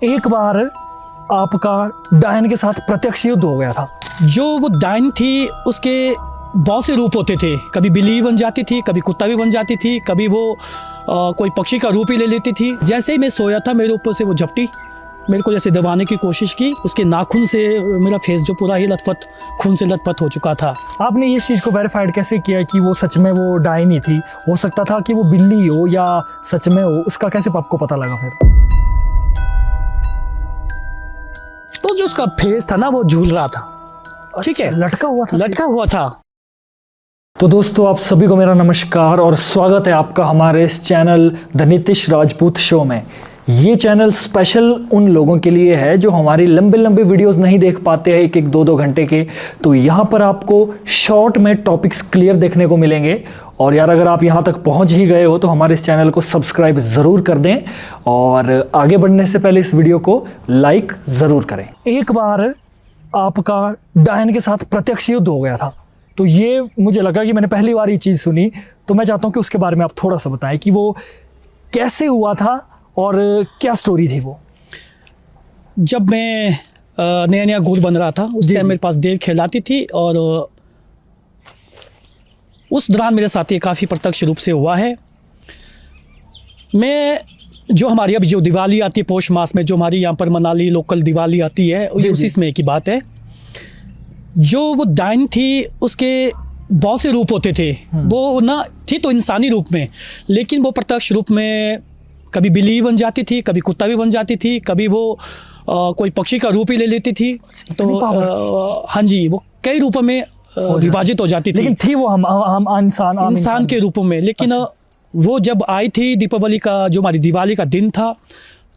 एक बार आपका डायन के साथ प्रत्यक्ष युद्ध हो गया था। जो वो डायन थी उसके बहुत से रूप होते थे। कभी बिल्ली बन जाती थी, कभी कुत्ता भी बन जाती थी, कभी वो कोई पक्षी का रूप ही ले लेती थी। जैसे ही मैं सोया था मेरे ऊपर से वो झपटी, मेरे को जैसे दबाने की कोशिश की। उसके नाखून से मेरा फेस जो पूरा ही लथपथ, खून से लथपथ हो चुका था। आपने इस चीज़ को वेरीफाइड कैसे किया कि वो सच में वो डायन ही थी? हो सकता था कि वो बिल्ली हो या सच में हो, उसका कैसे आपको पता लगा फिर? तो जो उसका फेस था ना वो झूल रहा था। ठीक है, लटका हुआ था। लटका हुआ था। तो दोस्तों, आप सभी को मेरा नमस्कार और स्वागत है आपका हमारे इस channel the Nitish Rajput show में। ये चैनल स्पेशल उन लोगों के लिए है जो हमारी लंबे लंबे वीडियोस नहीं देख पाते हैं, एक दो घंटे के। तो यहाँ पर आपको शॉर्ट में टॉपिक्स क्लियर देखने को मिलेंगे। और यार, अगर आप यहाँ तक पहुँच ही गए हो तो हमारे इस चैनल को सब्सक्राइब ज़रूर कर दें और आगे बढ़ने से पहले इस वीडियो को लाइक ज़रूर करें। एक बार आपका डायन के साथ प्रत्यक्ष युद्ध हो गया था, तो ये मुझे लगा कि मैंने पहली बार ये चीज़ सुनी, तो मैं चाहता हूँ कि उसके बारे में आप थोड़ा सा बताएं कि वो कैसे हुआ था और क्या स्टोरी थी वो। जब मैं नया नया गोल बन रहा था उस टाइम मेरे पास देव खिलाती थी और उस दौरान मेरे साथ ये काफ़ी प्रत्यक्ष रूप से हुआ है। मैं जो हमारी अभी जो दिवाली आती है पौष मास में, जो हमारी यहाँ पर मनाली लोकल दिवाली आती है, उसी समय की बात है। जो वो डायन थी उसके बहुत से रूप होते थे। वो ना थी तो इंसानी रूप में, लेकिन वो प्रत्यक्ष रूप में कभी बिल्ली बन जाती थी, कभी कुत्ता भी बन जाती थी, कभी वो कोई पक्षी का रूप ही ले लेती थी। तो हाँ जी, वो कई रूपों में विभाजित हो जाती थी, लेकिन थी वो हम इंसान के रूपों में। लेकिन वो जब आई थी दीपावली का, जो हमारी दिवाली का दिन था,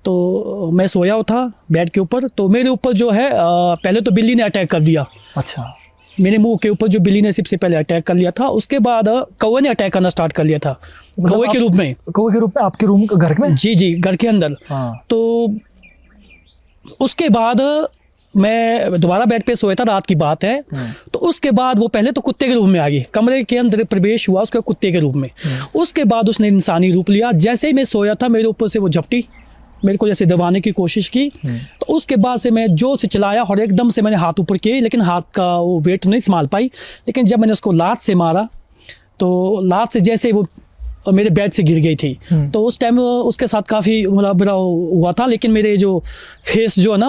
तो मैं सोया हुआ था बेड के ऊपर। तो मेरे ऊपर जो है पहले तो बिल्ली ने अटैक कर दिया। अच्छा। मेरे मुंह के ऊपर जो बिल्ली ने सबसे पहले अटैक कर लिया था, उसके बाद कौवे ने अटैक करना स्टार्ट कर लिया था। कौवे के रूप में। कौवे के रूप में आपके रूम घर में? जी, घर के अंदर। हाँ। तो उसके बाद मैं दोबारा बेड पे सोया था, रात की बात है। तो उसके बाद वो पहले तो कुत्ते के रूप में आ गई, कमरे के अंदर प्रवेश हुआ उसका कुत्ते के रूप में। उसके बाद उसने इंसानी रूप लिया। जैसे ही मैं सोया था मेरे ऊपर से वो झपटी, मेरे को जैसे दबाने की कोशिश की। तो उसके बाद से मैं जोर से चलाया और एकदम से मैंने हाथ ऊपर किए, लेकिन हाथ का वो वेट नहीं संभाल पाई। लेकिन जब मैंने उसको लात से मारा तो लात से जैसे वो मेरे बेड से गिर गई थी। तो उस टाइम उसके साथ काफ़ी मतलब बुरा हुआ था। लेकिन मेरे जो फेस जो है ना,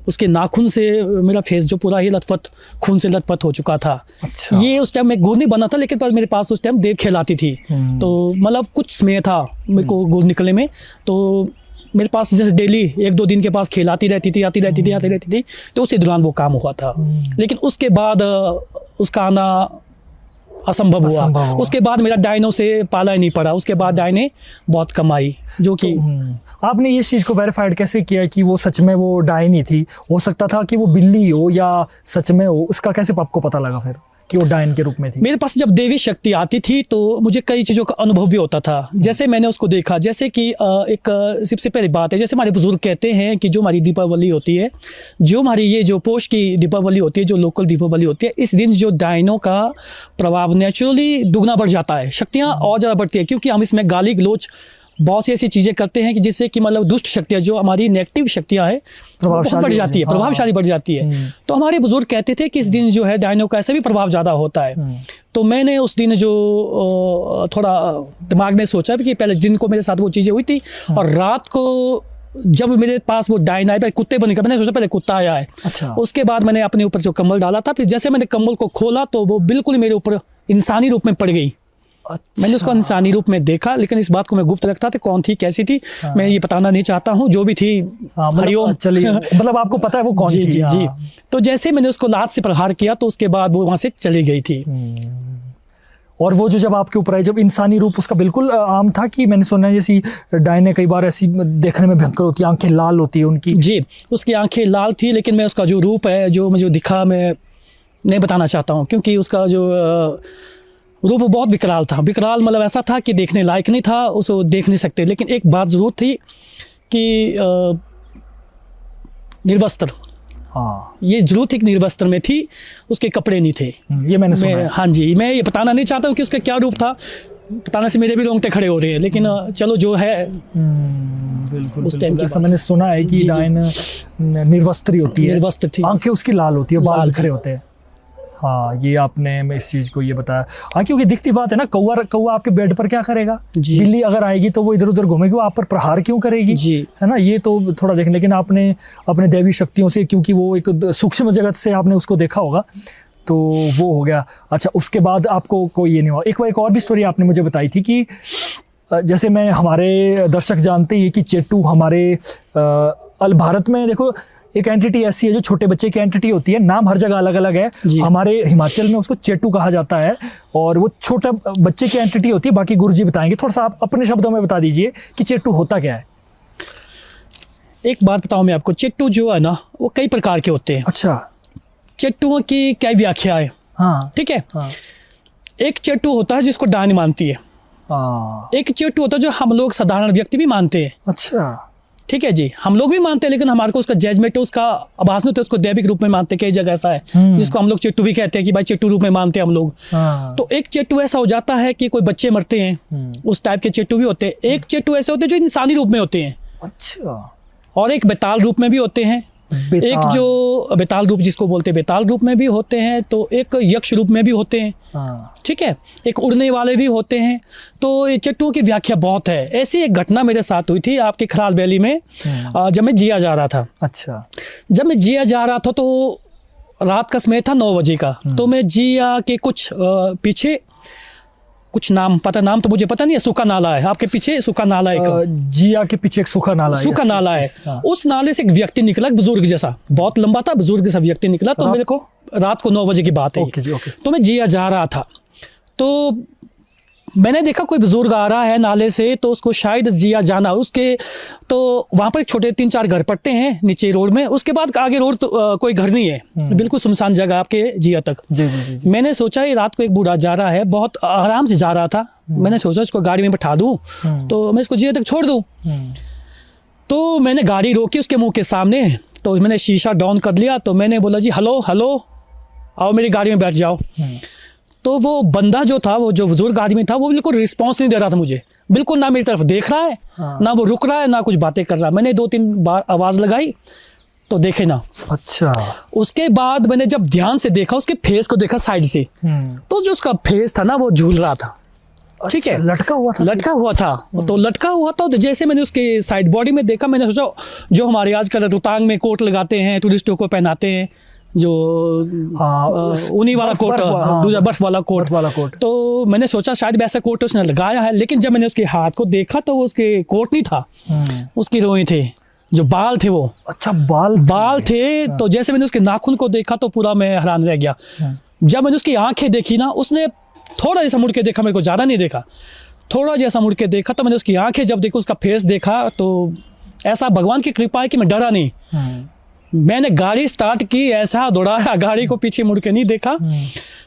उसके नाखून से मेरा फेस जो पूरा ही लथपथ, खून से लथपथ हो चुका था। अच्छा। ये उस टाइम मैं गोल नहीं बना था, लेकिन मेरे पास उस टाइम देव खिलाती थी। तो मतलब कुछ समय था मेरे को गोल निकलने में। तो मेरे पास जैसे डेली एक दो दिन के पास खेलाती रहती थी। तो उसी दौरान वो काम हुआ था। लेकिन उसके बाद उसका आना असंभव हुआ। उसके बाद मेरा डायनों से पाला ही नहीं पड़ा। उसके बाद डायने बहुत कम आई, जो कि आपने इस चीज़ को वेरीफाइड कैसे किया कि वो सच में वो डायन ही थी? हो सकता था कि वो बिल्ली हो या सच में हो, उसका कैसे आपको पता लगा फिर कि वो डायन के रूप में थी? मेरे पास जब देवी शक्ति आती थी तो मुझे कई चीज़ों का अनुभव भी होता था। जैसे मैंने उसको देखा, जैसे कि एक सबसे पहली बात है, जैसे हमारे बुजुर्ग कहते हैं कि जो हमारी दीपावली होती है, जो हमारी ये जो पोष की दीपावली होती है, जो लोकल दीपावली होती है, इस दिन जो डायनों का प्रभाव नेचुरली दुगना बढ़ जाता है, शक्तियाँ और ज़्यादा बढ़ती है। क्योंकि हम इसमें गाली गलोच बहुत सी ऐसी चीज़ें करते हैं कि जिससे कि मतलब दुष्ट शक्तियाँ, जो हमारी नेगेटिव शक्तियाँ है, बढ़ जाती है, प्रभावशाली बढ़ जाती है। तो हमारे बुजुर्ग कहते थे कि इस दिन जो है डायनों का ऐसा भी प्रभाव ज़्यादा होता है। तो मैंने उस दिन जो थोड़ा दिमाग में सोचा कि पहले दिन को मेरे साथ वो चीज़ें हुई थी, और रात को जब मेरे पास वो डायन आए, पहले कुत्ते बने, मैंने सोचा पहले कुत्ता आया है। अच्छा। उसके बाद मैंने अपने ऊपर जो कंबल डाला था, फिर जैसे मैंने कंबल को खोला तो वो बिल्कुल मेरे ऊपर इंसानी रूप में पड़ गई। अच्छा। मैंने उसको इंसानी रूप में देखा, लेकिन इस बात को मैं गुप्त रखता था, कौन थी कैसी थी मैं ये बताना नहीं चाहता हूँ। जो भी थी, हरिओम। चलिए, मतलब आपको पता है वो कौन थी? जी। तो जैसे मैंने उसको लात से प्रहार किया तो उसके बाद वो वहां से चली गई थी। और वो जो जब आपके ऊपर आई, जब इंसानी रूप उसका बिल्कुल आम था कि मैंने सुना है जैसी डायने कई बार ऐसी देखने में भयंकर होती है, आंखें लाल होती है उनकी? जी, उसकी आंखें लाल थी, लेकिन मैं उसका जो रूप है, जो मुझे दिखा, मैं नहीं बताना चाहता हूँ, क्योंकि उसका जो रूप बहुत विकराल था। विकराल मतलब ऐसा था कि देखने लायक नहीं था, उसको देख नहीं सकते। लेकिन एक बात ज़रूर थी कि निर्वस्त्र, हाँ, ये जरूर थी कि निर्वस्त्र में थी, उसके कपड़े नहीं थे। ये मैंने सुना है। हाँ जी, मैं ये बताना नहीं चाहता हूँ कि उसका क्या रूप था। बताने से मेरे भी रोंगटे खड़े हो रहे हैं, लेकिन चलो जो है। बिल्कुल उस टाइम की ऐसा बात मैंने सुना है कि जी, जी। डायन निर्वस्त्री होती है, निर्वस्त्र थी। आंखें उसकी लाल होती है, बाल लाल, बिखरे होते हैं। हाँ, ये आपने मैं इस चीज को ये बताया। हाँ, क्योंकि दिखती बात है ना, कौवा आपके बेड पर क्या करेगा? जी। बिल्ली अगर आएगी तो वो इधर उधर घूमेगी, वो आप पर प्रहार क्यों करेगी? जी। है ना, ये तो थोड़ा देखें। लेकिन आपने अपने दैवी शक्तियों से, क्योंकि वो एक सूक्ष्म जगत से आपने उसको देखा होगा, तो वो हो गया। अच्छा, उसके बाद आपको कोई ये नहीं हुआ? एक और भी स्टोरी आपने मुझे बताई थी कि जैसे मैं, हमारे दर्शक जानते ही कि चेट्टू हमारे भारत में देखो एक एंटिटी ऐसी है जो छोटे बच्चे की एंटिटी होती है, नाम हर जगह अलग अलग है। हमारे हिमाचल में उसको चेट्टू कहा जाता है, और वो छोटा बच्चे की एंटिटी होती है। बाकी गुरुजी बताएंगे, थोड़ा सा आप अपने शब्दों में बता दीजिए कि चेट्टू होता क्या है। एक बात बताऊं मैं आपको, चेट्टू जो है ना वो कई प्रकार के होते हैं। अच्छा। चेट्टुओं की क्या व्याख्या है? हाँ, ठीक है। हाँ, एक चेट्टू होता है जिसको डायन मानती है। हाँ। एक चेट्टू होता है जो हम लोग साधारण व्यक्ति भी मानते हैं। अच्छा। ठीक है जी, हम लोग भी मानते हैं, लेकिन हमारे को उसका जजमेंट, उसका आभास नहीं होता, उसको दैविक रूप में मानते हैं। कई जगह ऐसा है जिसको हम लोग चेट्टू भी कहते हैं कि भाई चेट्टू रूप में मानते हैं हम लोग। हाँ। तो एक चेट्टू ऐसा हो जाता है कि कोई बच्चे मरते हैं, उस टाइप के चेट्टू भी होते हैं। एक चेट्टू ऐसे होते हैं जो इंसानी रूप में होते हैं। अच्छा। और एक बेताल रूप में भी होते हैं। एक जो बेताल रूप जिसको बोलते हैं, बेताल रूप में भी होते हैं। तो एक यक्ष रूप में भी होते हैं। हाँ। ठीक है, एक उड़ने वाले भी होते हैं। तो ये चेट्टुओं की व्याख्या बहुत है। ऐसी एक घटना मेरे साथ हुई थी आपकी खराल वैली में, जब मैं जिया जा रहा था। अच्छा। जब मैं जिया जा रहा था तो रात का समय था 9 बजे का। तो मैं जिया के कुछ पीछे, कुछ नाम तो मुझे पता नहीं है, सूखा नाला है आपके पीछे, सूखा नाला है। जिया के पीछे एक सूखा नाला है। सूखा नाला है। उस नाले से एक व्यक्ति निकला, बुजुर्ग जैसा, बहुत लंबा था, बुजुर्ग जैसा व्यक्ति निकला। तो मेरे को रात को 9 बजे की बात है। ओके जी, ओके। तो मैं जिया जा रहा था, तो मैंने देखा कोई बुजुर्ग आ रहा है नाले से, तो उसको शायद जिया जाना उसके। तो वहाँ पर छोटे 3-4 घर पड़ते हैं नीचे रोड में। उसके बाद आगे रोड तो कोई घर नहीं है, बिल्कुल सुनसान जगह आपके जिया तक। जी, जी, जी। मैंने सोचा ये रात को एक बूढ़ा जा रहा है, बहुत आराम से जा रहा था। मैंने सोचा इसको गाड़ी में बैठा दूं, तो मैं इसको जिया तक छोड़ दूं। तो मैंने गाड़ी रोकी उसके मुंह के सामने। तो मैंने शीशा डाउन कर लिया। तो मैंने बोला जी हेलो हेलो, आओ मेरी गाड़ी में बैठ जाओ। तो वो बंदा जो था, वो जो बुजुर्ग आदमी था, वो बिल्कुल रिस्पॉन्स नहीं दे रहा था मुझे, बिल्कुल ना मेरी तरफ देख रहा है, ना वो रुक रहा है, ना कुछ बातें कर रहा है। मैंने 2-3 बार आवाज़ लगाई तो देखे ना। अच्छा। उसके बाद मैंने जब ध्यान से देखा, उसके फेस को देखा साइड से, तो जो उसका फेस था ना वो झूल रहा था। ठीक है, लटका हुआ था। लटका हुआ था। तो लटका हुआ था, तो जैसे मैंने उसके साइड बॉडी में देखा, मैंने सोचा जो हमारे आजकल रोहतांग में कोट लगाते हैं, टूरिस्टों को पहनाते हैं, जो ऊनी वाला कोट, दूसरा बर्फ वाला कोट। तो मैंने सोचा शायद वैसा कोट उसने लगाया है। लेकिन जब मैंने उसके हाथ को देखा तो वो उसके कोट नहीं था, उसकी रोएं थे, जो बाल थे वो। अच्छा, बाल थे। तो जैसे मैंने उसके नाखून को देखा तो पूरा मैं हैरान रह गया। जब मैंने उसकी आंखें देखी ना, उसने थोड़ा जैसा मुड़ के देखा, मेरे को ज़्यादा नहीं देखा, थोड़ा जैसा मुड़ के देखा। तो मैंने उसकी आंखें जब देखी, उसका फेस देखा, तो ऐसा भगवान की कृपा है कि मैं डरा नहीं। मैंने गाड़ी स्टार्ट की, ऐसा दौड़ाया गाड़ी को, पीछे मुड़ के नहीं देखा।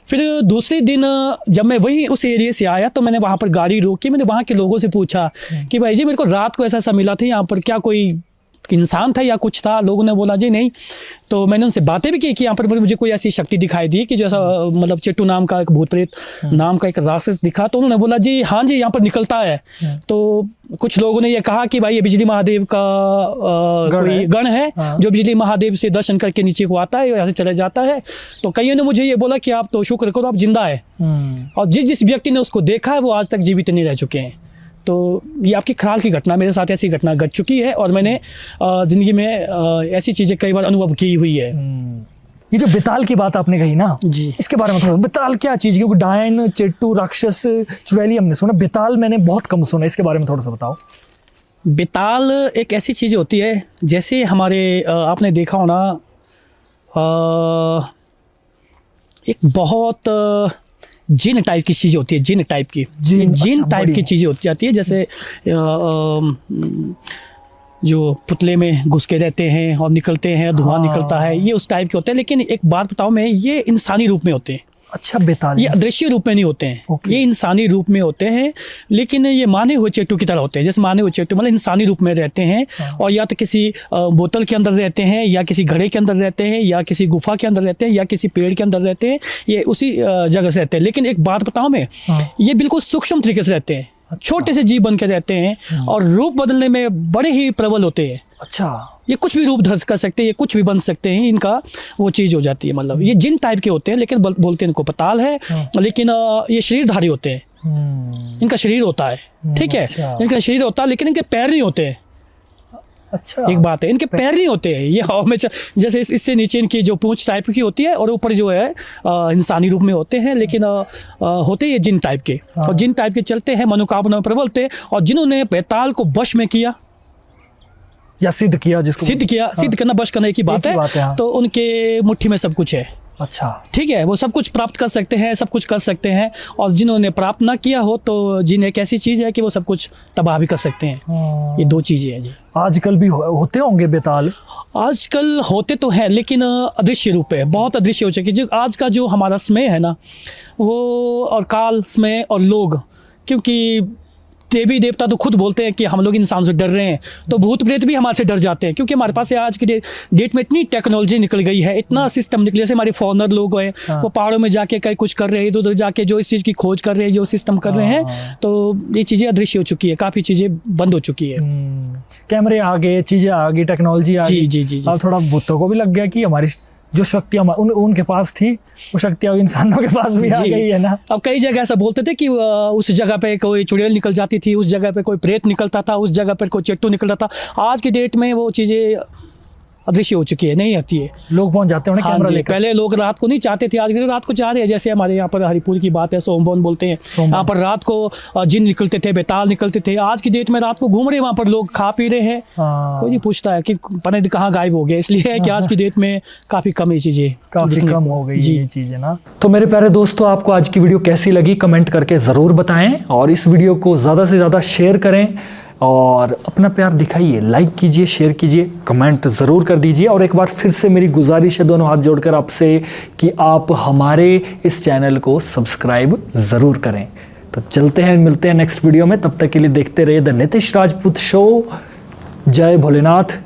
फिर दूसरे दिन जब मैं वही उस एरिया से आया तो मैंने वहाँ पर गाड़ी रोकी। मैंने वहाँ के लोगों से पूछा कि भाई जी मेरे को रात को ऐसा मिला था, यहाँ पर क्या कोई इंसान था या कुछ था? लोगों ने बोला जी नहीं। तो मैंने उनसे बातें भी की कि यहाँ पर मुझे कोई ऐसी शक्ति दिखाई दी कि जैसा मतलब चेट्टू नाम का एक भूत प्रेत नाम का एक राक्षस दिखा। तो उन्होंने बोला जी हाँ जी, यहाँ पर निकलता है। तो कुछ लोगों ने ये कहा कि भाई ये बिजली महादेव का कोई गण है जो बिजली महादेव से दर्शन करके नीचे को आता है, यहाँ से चले जाता है। तो कईयों ने मुझे ये बोला कि आप तो शुक्र करो, आप जिंदा है। और जिस व्यक्ति ने उसको देखा है वो आज तक जीवित नहीं रह चुके हैं। तो ये आपकी खराल की घटना, मेरे साथ ऐसी घटना घट चुकी है और मैंने ज़िंदगी में ऐसी चीज़ें कई बार अनुभव की हुई है। ये जो बेताल की बात आपने कही ना जी, इसके बारे में थोड़ा, बेताल क्या चीज़? क्योंकि डायन, चेट्टू, राक्षस, चुड़ैली हमने सुना, बेताल मैंने बहुत कम सुना, इसके बारे में थोड़ा सा बताओ। बेताल एक ऐसी चीज़ होती है, जैसे हमारे आपने देखा होना एक बहुत जिन टाइप की चीज़ होती है, जिन टाइप की टाइप की चीज़ें होती जाती है। जैसे जो पुतले में घुस के रहते हैं और निकलते हैं, धुआं निकलता है, ये उस टाइप के होते हैं। लेकिन एक बात बताऊं मैं, ये इंसानी रूप में होते हैं। अच्छा, बेताल ये अदृश्य रूप में नहीं होते हैं, Okay. ये इंसानी रूप में होते हैं, लेकिन ये माने हुए चेट्टू की तरह होते हैं। जैसे माने हुए चेट्टू मतलब इंसानी रूप में रहते हैं, और या तो किसी बोतल के अंदर रहते हैं, या किसी घड़े के अंदर रहते हैं, या किसी गुफा के अंदर रहते हैं, या किसी पेड़ के अंदर रहते हैं, ये उसी जगह से रहते हैं। लेकिन एक बात बताऊं मैं, ये बिल्कुल सूक्ष्म तरीके से रहते हैं, छोटे से जीव बन के रहते हैं, और रूप बदलने में बड़े ही प्रबल होते हैं। अच्छा, ये कुछ भी रूप धर कर सकते हैं, ये कुछ भी बन सकते हैं, इनका वो चीज़ हो जाती है। मतलब ये जिन टाइप के होते हैं, लेकिन बोलते हैं इनको पताल है, लेकिन ये शरीरधारी होते हैं। इनका शरीर होता है, ठीक है, अच्छा। इनका शरीर होता है, लेकिन इनके पैर नहीं होते हैं। अच्छा, एक बात है, इनके पैर नहीं होते हैं, ये हवा में जैसे इससे नीचे इनकी जो पूंछ टाइप की होती है, और ऊपर जो है इंसानी रूप में होते हैं, लेकिन होते ये जिन टाइप के, और जिन टाइप के चलते हैं, मनोकामना में प्रबल थे, और जिन्होंने बेताल को वश में किया या सिद्ध किया, जिसको सिद्ध करना, वश करना एक ही बात है, हाँ। तो उनके मुट्ठी में सब कुछ है। अच्छा, ठीक है, वो सब कुछ प्राप्त कर सकते हैं, सब कुछ कर सकते हैं, और जिन्होंने प्राप्त ना किया हो तो जिन एक ऐसी चीज़ है कि वो सब कुछ तबाह भी कर सकते हैं। ये दो चीज़ें हैं जी। आजकल भी होते होंगे बेताल? आजकल होते तो हैं, लेकिन अदृश्य रूप है, बहुत अदृश्य हो चुके। जो आज का जो हमारा समय है ना, वो और काल समय और लोग, क्योंकि देवी देवता तो खुद बोलते हैं कि हम लोग इंसान से डर रहे हैं, तो भूत प्रेत भी हमारे से डर जाते हैं, क्योंकि हमारे पास आज की डेट में इतनी टेक्नोलॉजी निकल गई है, इतना सिस्टम निकले। जैसे हमारे फॉरनर लोग हैं, वो पहाड़ों में जाके कहीं कुछ कर रहे हैं, इधर उधर जाके जो इस चीज़ की खोज कर रहे हैं, जो सिस्टम कर रहे हैं, तो ये चीज़ें अदृश्य हो चुकी है, काफ़ी चीज़ें बंद हो चुकी है। कैमरे आ गए, चीजें आ गई, टेक्नोलॉजी आ गई। जी। अब थोड़ा भूतों को भी लग गया कि हमारी जो शक्तियां उनके पास थी, वो शक्तियां अब इंसानों के पास भी आ जी। गई है ना। अब कई जगह ऐसा बोलते थे कि उस जगह पे कोई चुड़ैल निकल जाती थी, उस जगह पे कोई प्रेत निकलता था, उस जगह पे कोई चेट्टू निकलता था। आज की डेट में वो चीज़ें अदृश्य हो चुकी है, नहीं आती है। लोग पहुंच जाते हैं हाँ कैमरा जी, लेकर। पहले लोग रात को नहीं चाहते थे, आज के रात को चाह रहे हैं। जैसे हमारे यहाँ पर हरिपुर की बात है, सोमवन बोलते हैं, यहाँ पर रात को जिन निकलते थे, बेताल निकलते थे। आज की डेट में रात को घूम रहे, वहाँ पर लोग खा पी रहे हैं, कोई नहीं पूछता है कि पता कहाँ गायब हो गया। इसलिए है कि आज की डेट में काफ़ी कम ये चीज़ें काफ़ी कम हो गई ये चीज़ें ना। तो मेरे प्यारे दोस्तों, आपको आज की वीडियो कैसी लगी कमेंट करके ज़रूर बताएं, और इस वीडियो को ज़्यादा से ज़्यादा शेयर करें, और अपना प्यार दिखाइए, लाइक कीजिए, शेयर कीजिए, कमेंट ज़रूर कर दीजिए। और एक बार फिर से मेरी गुजारिश है दोनों हाथ जोड़कर आपसे कि आप हमारे इस चैनल को सब्सक्राइब ज़रूर करें। तो चलते हैं, मिलते हैं नेक्स्ट वीडियो में। तब तक के लिए देखते रहिए द नितिश राजपूत शो। जय भोलेनाथ,